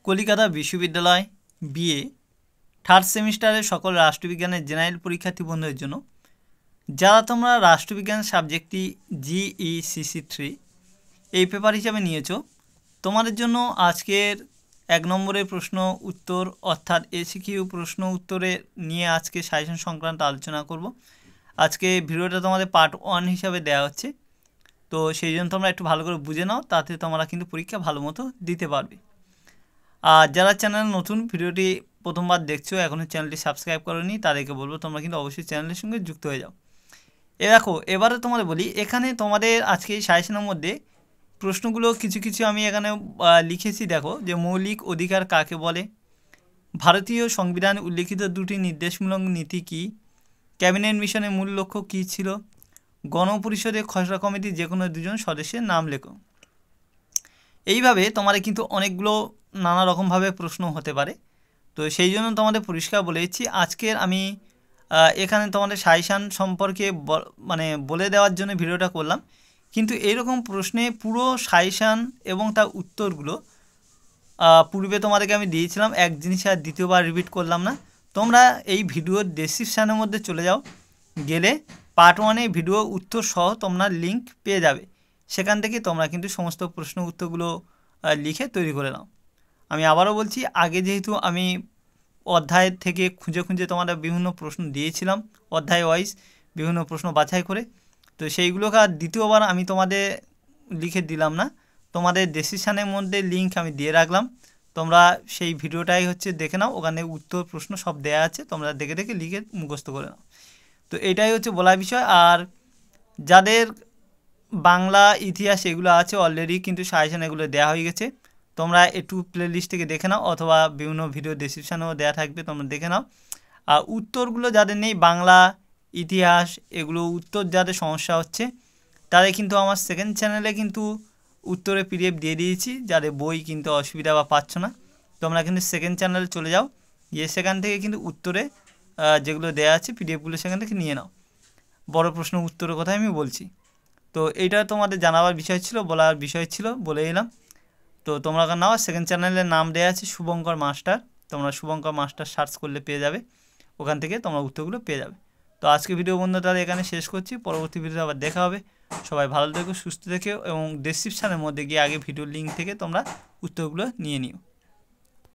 কলিকাতা বিশ্ববিদ্যালয় BA third সেমিস্টারের সকল রাষ্ট্রবিজ্ঞানের জেনারেল পরীক্ষার্থী বন্ধুদের জন্য যারা তোমরা রাষ্ট্রবিজ্ঞান সাবজেক্টটি GECC3 এই পেপার হিসাবে নিয়েছো, তোমাদের জন্য আজকের 1 নম্বরের প্রশ্ন উত্তর অর্থাৎ এসিকিউ প্রশ্ন উত্তরে নিয়ে আজকে সাজেশন সংক্রান্ত আলোচনা করব। আজকে ভিডিওটা তোমাদের পার্ট 1 হিসাবে দেওয়া হচ্ছে, তো সেই জন্য তোমরা একটু ভালো করে বুঝে নাও, তাতে তোমরা কিন্তু পরীক্ষা ভালো মতো দিতে পারবে। আর যারা চ্যানেল নতুন ভিডিওটি প্রথমবার দেখছো, এখনও চ্যানেলটি সাবস্ক্রাইব করোনি, তাদেরকে বলবো তোমরা কিন্তু অবশ্যই চ্যানেলের সঙ্গে যুক্ত হয়ে যাও। দেখো, এবারে তোমাদের বলি, এখানে তোমাদের আজকে এই সাজেশনের মধ্যে প্রশ্নগুলো কিছু কিছু আমি এখানে লিখেছি। দেখো, যে মৌলিক অধিকার কাকে বলে, ভারতীয় সংবিধানে উল্লিখিত দুটি নির্দেশমূলক নীতি কী, ক্যাবিনেট মিশনের মূল লক্ষ্য কী ছিল, গণপরিষদের খসড়া কমিটির যে কোনো দুজন সদস্যের নাম লেখো। এইভাবে তোমাদের কিন্তু অনেকগুলো নানা রকমভাবে প্রশ্ন হতে পারে, তো সেই জন্য তোমাদের পরিষ্কার বলে দিচ্ছি। আজকের আমি এখানে তোমাদের সাজেশান সম্পর্কে বলে দেওয়ার জন্য ভিডিওটা করলাম, কিন্তু এইরকম প্রশ্নে পুরো সাজেশান এবং তার উত্তরগুলো পূর্বে তোমাদেরকে আমি দিয়েছিলাম, এক জিনিস আর দ্বিতীয়বার রিপিট করলাম না। তোমরা এই ভিডিওর ডেসক্রিপশানের মধ্যে চলে যাও, গেলে পার্ট 1 ভিডিও উত্তর সহ তোমরা লিঙ্ক পেয়ে যাবে। সেখান থেকে তোমরা কিন্তু সমস্ত প্রশ্ন উত্তরগুলো লিখে তৈরি করে নাও। আমি আবারও বলছি, আগে যেহেতু আমি অধ্যায় থেকে খুঁজে খুঁজে তোমাদের বিভিন্ন প্রশ্ন দিয়েছিলাম, অধ্যায় ওয়াইজ বিভিন্ন প্রশ্ন বাছাই করে, তো সেইগুলোকে আর দ্বিতীয়বার আমি তোমাদের লিখে দিলাম না, তোমাদের ডেসক্রিপশানের মধ্যে লিঙ্ক আমি দিয়ে রাখলাম। তোমরা সেই ভিডিওটাই দেখে নাও, ওখানে উত্তর প্রশ্ন সব দেয়া আছে, তোমরা দেখে দেখে লিখে মুখস্থ করে নাও। তো এটাই বলার বিষয়। আর যাদের বাংলা ইতিহাস এগুলো আছে অলরেডি কিন্তু সাজেশন এগুলো দেওয়া হয়ে গেছে, তোমরা একটু প্লেলিস্ট থেকে দেখে নাও, অথবা বিভিন্ন ভিডিও ডেসক্রিপশানেও দেওয়া থাকবে, তোমরা দেখে নাও। আর উত্তরগুলো যাদের নেই, বাংলা ইতিহাস এগুলো উত্তর যাদের সমস্যা হচ্ছে, তাদের কিন্তু আমার সেকেন্ড চ্যানেলে কিন্তু উত্তরে PDF দিয়ে দিয়েছি। যাদের বই কিন্তু অসুবিধা বা পাচ্ছ না, তোমরা কিন্তু সেকেন্ড চ্যানেলে চলে যাও, গিয়ে সেখান থেকে কিন্তু উত্তরে যেগুলো দেওয়া আছে PDFগুলো সেখান থেকে নিয়ে নাও। বড় প্রশ্ন উত্তরের কথা আমি বলছি। তো এইটা তোমাদের জানাবার বিষয় ছিল, বলার বিষয় ছিল, বলে এলাম। তো তোমরা নাও, সেকেন্ড চ্যানেলের নাম দেওয়া আছে শুভঙ্কর মাস্টার, তোমরা শুভঙ্কর মাস্টার সার্চ করলে পেয়ে যাবে, ওখান থেকে তোমরা উত্তরগুলো পেয়ে যাবে। তো আজকে ভিডিও বন্ধু তাহলে এখানে শেষ করছি, পরবর্তী ভিডিও আবার দেখা হবে। সবাই ভালো থেকো, সুস্থ থেকো, এবং ডেসক্রিপশানের মধ্যে গিয়ে আগে ভিডিওর লিঙ্ক থেকে তোমরা উত্তরগুলো নিয়ে নিও।